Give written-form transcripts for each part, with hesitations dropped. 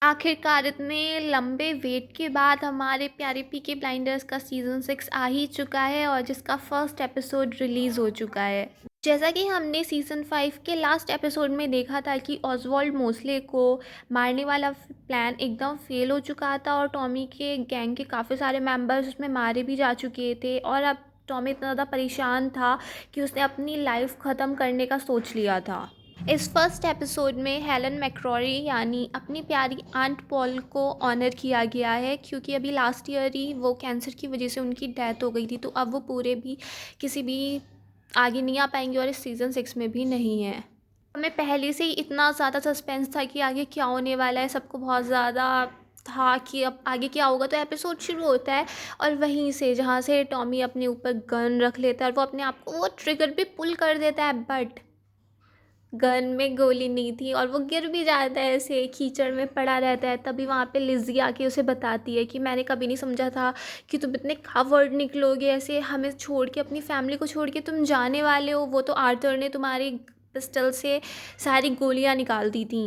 आखिरकार इतने लंबे वेट के बाद हमारे प्यारे पीकी ब्लाइंडर्स का सीज़न 6 आ ही चुका है और जिसका फर्स्ट एपिसोड रिलीज़ हो चुका है। जैसा कि हमने सीज़न 5 के लास्ट एपिसोड में देखा था कि ऑसवाल्ड मोस्ले को मारने वाला प्लान एकदम फेल हो चुका था और टॉमी के गैंग के काफ़ी सारे मेंबर्स उसमें मारे भी जा चुके थे और अब टॉमी इतना ज़्यादा परेशान था कि उसने अपनी लाइफ ख़त्म करने का सोच लिया था। इस फर्स्ट एपिसोड में हेलन मैक्रॉरी यानी अपनी प्यारी आंट पॉल को ऑनर किया गया है क्योंकि अभी लास्ट ईयर ही वो कैंसर की वजह से उनकी डेथ हो गई थी, तो अब वो पूरे भी किसी भी आगे नहीं आ पाएंगे और इस सीज़न 6 में भी नहीं है। हमें पहले से ही इतना ज़्यादा सस्पेंस था कि आगे क्या होने वाला है, सबको बहुत ज़्यादा था कि अब आगे क्या होगा। तो एपिसोड शुरू होता है और वहीं से जहाँ से टॉमी अपने ऊपर गन रख लेता है और वो अपने आप को वो ट्रिगर पे पुल कर देता है, बट गन में गोली नहीं थी और वो गिर भी जाता है, ऐसे कीचड़ में पड़ा रहता है। तभी वहाँ पे लिज़ी आके उसे बताती है कि मैंने कभी नहीं समझा था कि तुम इतने कावर्ड निकलोगे, ऐसे हमें छोड़ के, अपनी फैमिली को छोड़ के तुम जाने वाले हो। वो तो आर्थर ने तुम्हारी पिस्टल से सारी गोलियाँ निकाल दी थी।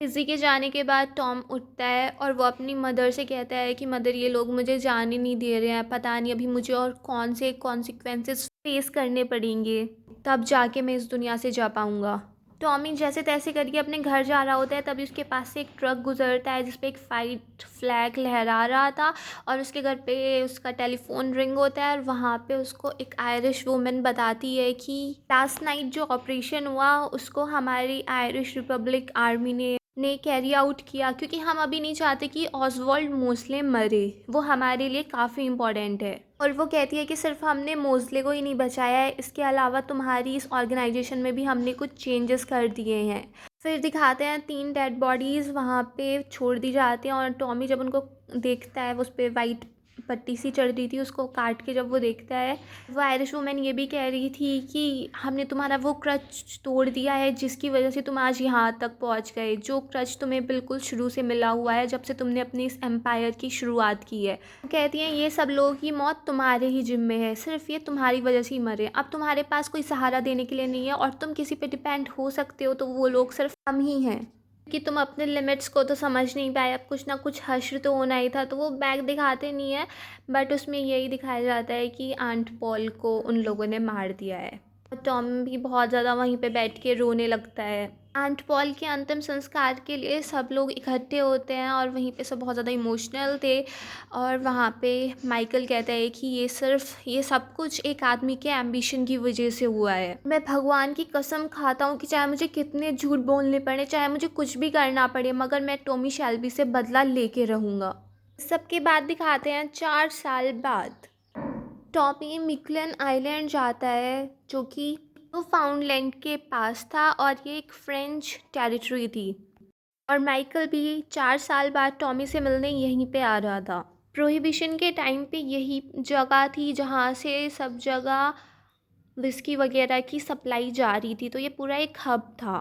लिज़ी के जाने के बाद टॉम उठता है और वो अपनी मदर से कहता है कि मदर, ये लोग मुझे जाने नहीं दे रहे हैं, पता नहीं अभी मुझे और कौन से कॉन्सिक्वेंसेस फेस करने पड़ेंगे, तब जाके मैं इस दुनिया से जा पाऊँगा। टॉमी जैसे तैसे करके अपने घर जा रहा होता है, तभी उसके पास से एक ट्रक गुजरता है जिस पे एक वाइट फ्लैग लहरा रहा था और उसके घर पे उसका टेलीफोन रिंग होता है और वहाँ पे उसको एक आयरिश वुमन बताती है कि लास्ट नाइट जो ऑपरेशन हुआ उसको हमारी आयरिश रिपब्लिक आर्मी ने कैरी आउट किया, क्योंकि हम अभी नहीं चाहते कि ऑसवाल्ड मोस्ले मरे, वो हमारे लिए काफ़ी इम्पोर्टेंट है। और वो कहती है कि सिर्फ हमने मोस्ले को ही नहीं बचाया है, इसके अलावा तुम्हारी इस ऑर्गेनाइजेशन में भी हमने कुछ चेंजेस कर दिए हैं। फिर दिखाते हैं 3 डेड बॉडीज़ वहाँ पे छोड़ दी जाती हैं और टॉमी जब उनको देखता है, वो उस पर वाइट पट्टी सी चढ़ रही थी, उसको काट के जब वो देखता है, वो आयरिश वुमन ये भी कह रही थी कि हमने तुम्हारा वो क्रच तोड़ दिया है जिसकी वजह से तुम आज यहाँ तक पहुँच गए, जो क्रच तुम्हें बिल्कुल शुरू से मिला हुआ है जब से तुमने अपनी इस एम्पायर की शुरुआत की है। वो कहती हैं ये सब लोगों की मौत तुम्हारे ही जिम्मे है, सिर्फ ये तुम्हारी वजह से ही मरे, अब तुम्हारे पास कोई सहारा देने के लिए नहीं है और तुम किसी पे डिपेंड हो सकते हो तो वो लोग सिर्फ हम ही हैं, कि तुम अपने लिमिट्स को तो समझ नहीं पाए, अब कुछ ना कुछ हश्र तो होना ही था। तो वो बैग दिखाते नहीं है, बट उसमें यही दिखाया जाता है कि आंट पॉल को उन लोगों ने मार दिया है। टॉम भी बहुत ज़्यादा वहीं पे बैठ के रोने लगता है। आंट पॉल के अंतिम संस्कार के लिए सब लोग इकट्ठे होते हैं और वहीं पे सब बहुत ज़्यादा इमोशनल थे और वहाँ पे माइकल कहता है कि ये सब कुछ एक आदमी के एम्बिशन की वजह से हुआ है। मैं भगवान की कसम खाता हूँ कि चाहे मुझे कितने झूठ बोलने पड़े, चाहे मुझे कुछ भी करना पड़े, मगर मैं टॉमी शेल्बी से बदला लेके रहूँगा। सबके बाद दिखाते हैं 4 साल बाद टॉमी मिकलन आइलैंड जाता है, जो कि न्यूफाउंडलैंड के पास था और ये एक फ्रेंच टेरिटरी थी। और माइकल भी 4 साल बाद टॉमी से मिलने यहीं पे आ रहा था। प्रोहिबिशन के टाइम पे यही जगह थी जहाँ से सब जगह विस्की वगैरह की सप्लाई जा रही थी, तो ये पूरा एक हब था।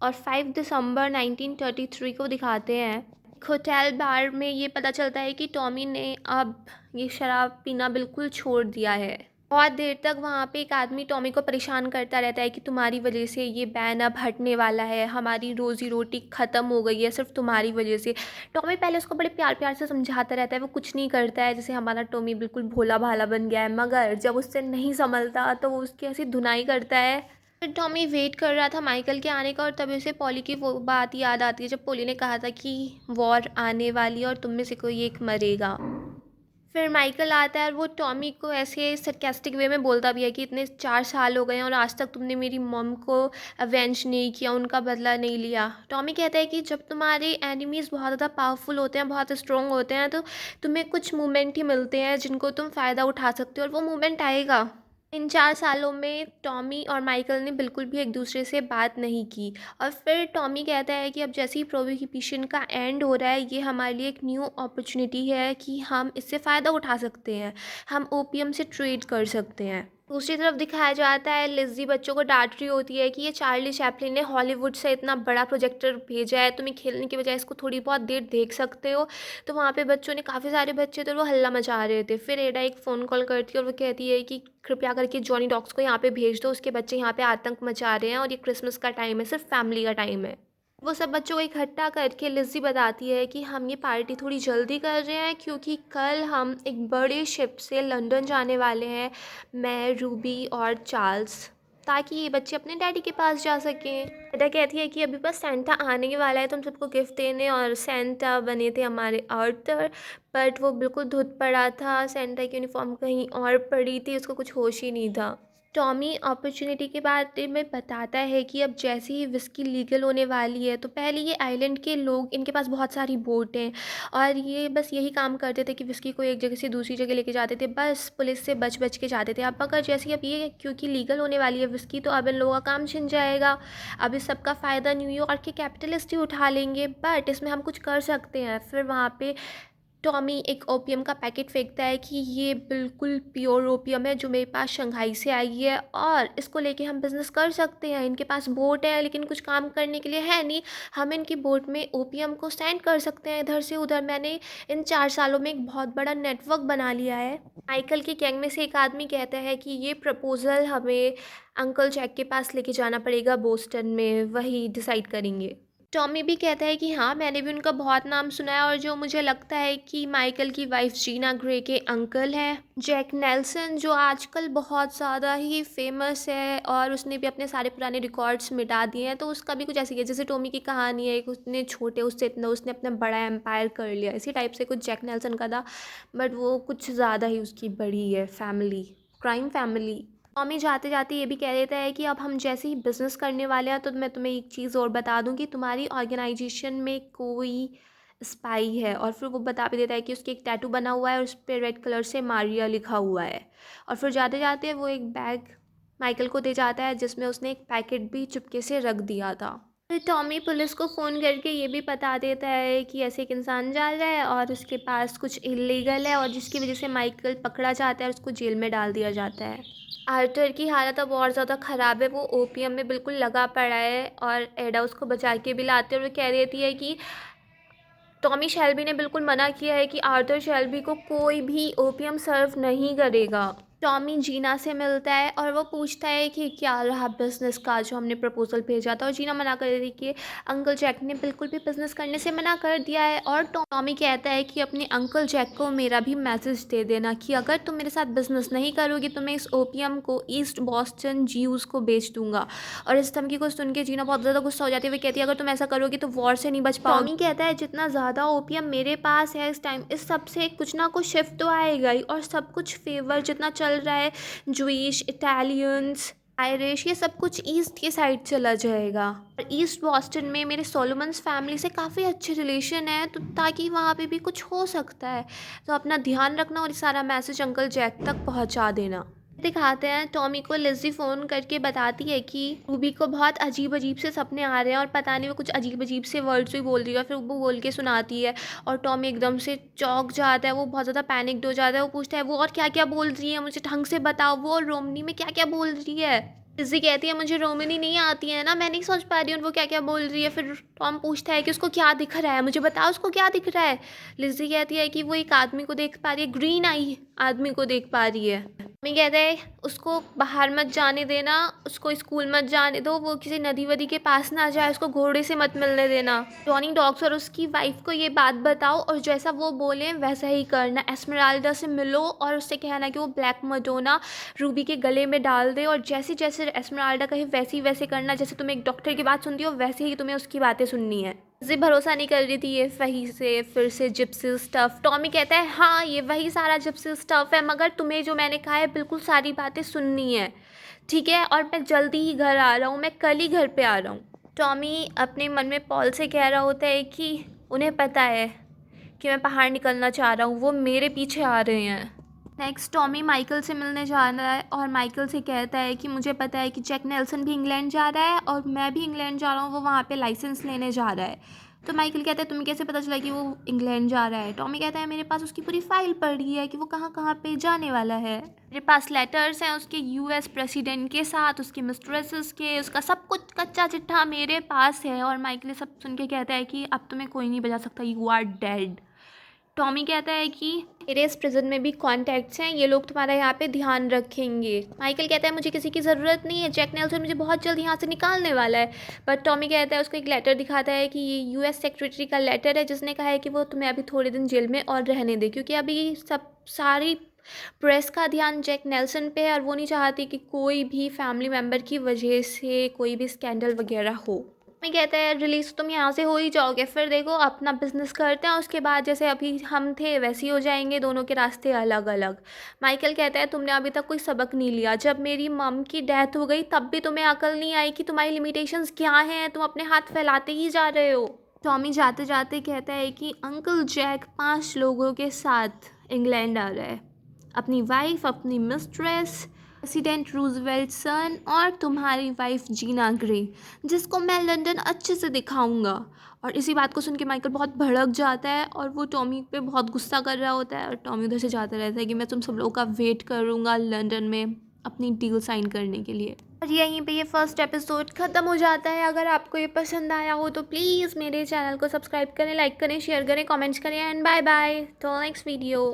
और 5 दिसंबर 1933 को दिखाते हैं एक होटल बार में ये पता चलता है कि टॉमी ने अब ये शराब पीना बिल्कुल छोड़ दिया है। बहुत देर तक वहाँ पे एक आदमी टॉमी को परेशान करता रहता है कि तुम्हारी वजह से ये बैन अब हटने वाला है, हमारी रोज़ी रोटी ख़त्म हो गई है सिर्फ तुम्हारी वजह से। टॉमी पहले उसको बड़े प्यार प्यार से समझाता रहता है, वो कुछ नहीं करता है, जैसे हमारा टॉमी बिल्कुल भोला भाला बन गया है, मगर जब उससे नहीं संभलता तो वो उसकी ऐसी धुनाई करता है। फिर टॉमी वेट कर रहा था माइकल के आने का और तभी उसे पॉली की वो बात याद आती है जब पॉली ने कहा था कि वॉर आने वाली है और तुम में से कोई एक मरेगा। फिर माइकल आता है और वो टॉमी को ऐसे सरकास्टिक वे में बोलता भी है कि इतने 4 साल हो गए हैं और आज तक तुमने मेरी मॉम को अवेंज नहीं किया, उनका बदला नहीं लिया। टॉमी कहता है कि जब तुम्हारे एनिमीज़ बहुत ज़्यादा पावरफुल होते हैं, बहुत स्ट्रॉन्ग होते हैं, तो तुम्हें कुछ मोमेंट ही मिलते हैं जिनको तुम फ़ायदा उठा सकते हो और वो मोमेंट आएगा। इन 4 सालों में टॉमी और माइकल ने बिल्कुल भी एक दूसरे से बात नहीं की और फिर टॉमी कहता है कि अब जैसे ही प्रोहिबिशन का एंड हो रहा है, ये हमारे लिए एक न्यू अपॉर्चुनिटी है कि हम इससे फ़ायदा उठा सकते हैं, हम ओपीएम से ट्रेड कर सकते हैं। दूसरी तरफ दिखाया जाता है लिज़ी बच्चों को डांट रही होती है कि ये चार्ली चैपलिन ने हॉलीवुड से इतना बड़ा प्रोजेक्टर भेजा है, तुम्हें खेलने की बजाय इसको थोड़ी बहुत देर देख सकते हो। तो वहाँ पे बच्चों ने, काफ़ी सारे बच्चे थे, वो हल्ला मचा रहे थे। फिर एडा एक फ़ोन कॉल करती है और वो कहती है कि कृपया करके जॉनी डॉक्स को यहाँ पे भेज दो, उसके बच्चे यहाँ पे आतंक मचा रहे हैं और ये क्रिसमस का टाइम है, सिर्फ फैमिली का टाइम है। वो सब बच्चों को इकट्ठा करके लिज़ी बताती है कि हम ये पार्टी थोड़ी जल्दी कर रहे हैं क्योंकि कल हम एक बड़े शिप से लंदन जाने वाले हैं, मैं, रूबी और चार्ल्स, ताकि ये बच्चे अपने डैडी के पास जा सकें। एडा कहती है कि अभी बस सेंटा आने ही वाला है तुम सबको गिफ्ट देने, और सेंटा बने थे हमारे आर्थर, बट वो बिल्कुल धुत पड़ा था, सेंटा की यूनिफॉर्म कहीं और पड़ी थी, उसको कुछ होश ही नहीं था। टॉमी अपॉर्चुनिटी के बारे में बताता है कि अब जैसे ही विस्की लीगल होने वाली है तो पहले ये आइलैंड के लोग, इनके पास बहुत सारी बोट हैं और ये बस यही काम करते थे कि विस्की को एक जगह से दूसरी जगह लेके जाते थे, बस पुलिस से बच बच के जाते थे। अब अगर जैसे ही अब ये क्योंकि लीगल होने वाली है विस्की, तो अब इन लोगों का काम छिन जाएगा। अब इस सब का फ़ायदा न्यूयॉर्क के कैपिटलिस्ट ही उठा लेंगे, बट इसमें हम कुछ कर सकते हैं। फिर वहाँ पे टॉमी एक ओपियम का पैकेट फेंकता है कि ये बिल्कुल प्योर ओपियम है जो मेरे पास शंघाई से आई है और इसको लेके हम बिज़नेस कर सकते हैं। इनके पास बोट है लेकिन कुछ काम करने के लिए है नहीं, हम इनकी बोट में ओपियम को सेंड कर सकते हैं इधर से उधर। मैंने इन 4 सालों में एक बहुत बड़ा नेटवर्क बना लिया है। माइकल के गैंग में से एक आदमी कहता है कि ये प्रपोज़ल हमें अंकल जैक के पास लेके जाना पड़ेगा बोस्टन में, वही डिसाइड करेंगे। टॉमी भी कहता है कि हाँ, मैंने भी उनका बहुत नाम सुना है और जो मुझे लगता है कि माइकल की वाइफ जीना ग्रे के अंकल हैं, जैक नेल्सन, जो आजकल बहुत ज़्यादा ही फेमस है और उसने भी अपने सारे पुराने रिकॉर्ड्स मिटा दिए हैं। तो उसका भी कुछ ऐसी है जैसे टॉमी की कहानी है, एक उसने छोटे उससे इतना उसने अपना बड़ा एम्पायर कर लिया, इसी टाइप से कुछ जैक नेल्सन का था, बट वो कुछ ज़्यादा ही उसकी बड़ी है फैमिली, क्राइम फैमिली। टॉमी जाते जाते ये भी कह देता है कि अब हम जैसे ही बिज़नेस करने वाले हैं तो मैं तुम्हें एक चीज़ और बता दूं कि तुम्हारी ऑर्गेनाइजेशन में कोई स्पाई है। और फिर वो बता भी देता है कि उसके एक टैटू बना हुआ है, उस पर रेड कलर से मारिया लिखा हुआ है। और फिर जाते जाते वो एक बैग माइकल को दे जाता है जिसमें उसने एक पैकेट भी चुपके से रख दिया था। फिर टॉमी पुलिस को फ़ोन करके ये भी बता देता है कि ऐसे एक इंसान जा रहा है और उसके पास कुछ इलीगल है और जिसकी वजह से माइकल पकड़ा जाता है और उसको जेल में डाल दिया जाता है। आर्टर की हालत अब और ज़्यादा ख़राब है, वो ओपियम में बिल्कुल लगा पड़ा है और एडा उसको बचा के भी लाते हैं और वो कह देती है कि टॉमी शेल्बी ने बिल्कुल मना किया है कि आर्थर शेल्बी को कोई भी ओपियम सर्व नहीं करेगा। टॉमी जीना से मिलता है और वो पूछता है कि क्या रहा बिज़नेस का जो हमने प्रपोज़ल भेजा था, और जीना मना कर देती है कि अंकल जैक ने बिल्कुल भी बिज़नेस करने से मना कर दिया है। और टॉमी कहता है कि अपने अंकल जैक को मेरा भी मैसेज दे देना कि अगर तुम मेरे साथ बिज़नेस नहीं करोगी तो मैं इस ओपियम को ईस्ट बॉस्टन ज्यूज़ को बेच दूंगा। और इस धमकी को सुन के जीना बहुत ज़्यादा गुस्सा हो जाती है, वो कहती है अगर तुम ऐसा करोगी तो वॉर से नहीं बच पाओगी। टॉमी कहता है जितना ज़्यादा ओपियम मेरे पास है इस टाइम, इस सब से कुछ ना कुछ शिफ्ट तो आएगा ही, और सब कुछ फेवर जितना चल रहा है जूइश, इटालियंस, आयरिश, ये सब कुछ ईस्ट के साइड चला जाएगा। और ईस्ट बॉस्टन में मेरे सोलोमन्स फैमिली से काफ़ी अच्छे रिलेशन है, तो ताकि वहाँ पे भी कुछ हो सकता है। तो अपना ध्यान रखना और ये सारा मैसेज अंकल जैक तक पहुँचा देना। दिखाते हैं टॉमी को लिज़ी फ़ोन करके बताती है कि रूबी को बहुत अजीब अजीब से सपने आ रहे हैं और पता नहीं वो कुछ अजीब अजीब से वर्ड्स भी बोल रही है। फिर वो बोल के सुनाती है और टॉमी एकदम से चौंक जाता है, वो बहुत ज़्यादा पैनिक्ड हो जाता है। वो पूछता है वो और क्या क्या बोल रही है, मुझे ढंग से बताओ, वो रोमनी में क्या क्या बोल रही है। लिज़ी कहती है मुझे रोमनी नहीं आती है ना, मैं नहीं समझ पा रही हूँ वो क्या क्या बोल रही है। फिर टॉम पूछता है कि उसको क्या दिख रहा है, मुझे बताओ उसको क्या दिख रहा है। लिज़ी कहती है कि वो एक आदमी को देख पा रही है, ग्रीन आई आदमी को देख पा रही है। मम्मी कहते हैं उसको बाहर मत जाने देना, उसको स्कूल मत जाने दो, वो किसी नदी वदी के पास ना जाए, उसको घोड़े से मत मिलने देना। जॉनी डॉग्स और उसकी वाइफ को ये बात बताओ और जैसा वो बोले वैसा ही करना। एस्मेराल्डा से मिलो और उससे कहना कि वो ब्लैक मडोना रूबी के गले में डाल दे, और जैसे जैसे एस्मेराल्डा कहे वैसे ही वैसे करना। जैसे तुम एक डॉक्टर की बात सुनती हो वैसे ही तुम्हें उसकी बातें सुननी है। जी भरोसा नहीं कर रही थी ये वही से फिर से जिप्सी स्टफ़। टॉमी कहता है हाँ ये वही सारा जिप्सी स्टफ़ है, मगर तुम्हें जो मैंने कहा है बिल्कुल सारी बातें सुननी है, ठीक है? और मैं जल्दी ही घर आ रहा हूँ, मैं कल ही घर पे आ रहा हूँ। टॉमी अपने मन में पॉल से कह रहा होता है कि उन्हें पता है कि मैं बाहर निकलना चाह रहा हूँ, वो मेरे पीछे आ रहे हैं। नेक्स्ट टॉमी माइकल से मिलने जा रहा है और माइकल से कहता है कि मुझे पता है कि जैक नेल्सन भी इंग्लैंड जा रहा है और मैं भी इंग्लैंड जा रहा हूँ, वो वहाँ पे लाइसेंस लेने जा रहा है। तो माइकल कहता है तुम्हें कैसे पता चला कि वो इंग्लैंड जा रहा है। टॉमी कहता है मेरे पास उसकी पूरी फाइल पड़ी है कि वो कहाँ कहाँ पे जाने वाला है, मेरे पास लेटर्स हैं उसके यूएस प्रेसिडेंट के साथ, उसके मिस्ट्रेसेस के, उसका सब कुछ कच्चा चिट्ठा मेरे पास है। और माइकल सब सुन के कहता है कि अब तुम्हें कोई नहीं बचा सकता, यू आर डेड। टॉमी कहता है कि मेरे इस प्रिजन में भी कॉन्टैक्ट्स हैं, ये लोग तुम्हारा यहाँ पे ध्यान रखेंगे। माइकल कहता है मुझे किसी की ज़रूरत नहीं है, जैक नेल्सन मुझे बहुत जल्द यहाँ से निकालने वाला है। बट टॉमी कहता है, उसको एक लेटर दिखाता है कि ये यूएस सेक्रेटरी का लेटर है, जिसने कहा है कि वो तुम्हें अभी थोड़े दिन जेल में और रहने दे, क्योंकि अभी सारी प्रेस का ध्यान जैक नेल्सन पे है और वो नहीं चाहती कि कोई भी फैमिली मेम्बर की वजह से कोई भी स्कैंडल वगैरह हो। मैं कहता है रिलीज़ तुम यहाँ से हो ही जाओगे, फिर देखो अपना बिजनेस करते हैं, उसके बाद जैसे अभी हम थे वैसे ही हो जाएंगे, दोनों के रास्ते अलग अलग। माइकल कहता है तुमने अभी तक कोई सबक नहीं लिया, जब मेरी मम की डेथ हो गई तब भी तुम्हें अकल नहीं आई कि तुम्हारी लिमिटेशंस क्या हैं, तुम अपने हाथ फैलाते ही जा रहे हो। टॉमी जाते जाते कहता है कि अंकल जैक 5 लोगों के साथ इंग्लैंड आ रहा है, अपनी वाइफ, अपनी मिस्ट्रेस, प्रेसिडेंट रूजवेल्ट सन और तुम्हारी वाइफ जीना ग्रे, जिसको मैं लंदन अच्छे से दिखाऊंगा। और इसी बात को सुन के माइकल बहुत भड़क जाता है और वो टॉमी पे बहुत गुस्सा कर रहा होता है, और टॉमी उधर से जाता रहता है कि मैं तुम सब लोगों का वेट करूँगा लंदन में अपनी डील साइन करने के लिए। और यहीं पे ये फर्स्ट एपिसोड ख़त्म हो जाता है। अगर आपको ये पसंद आया हो तो प्लीज़ मेरे चैनल को सब्सक्राइब करें, लाइक करें, शेयर करें, कमेंट्स करें, and bye bye, till next video.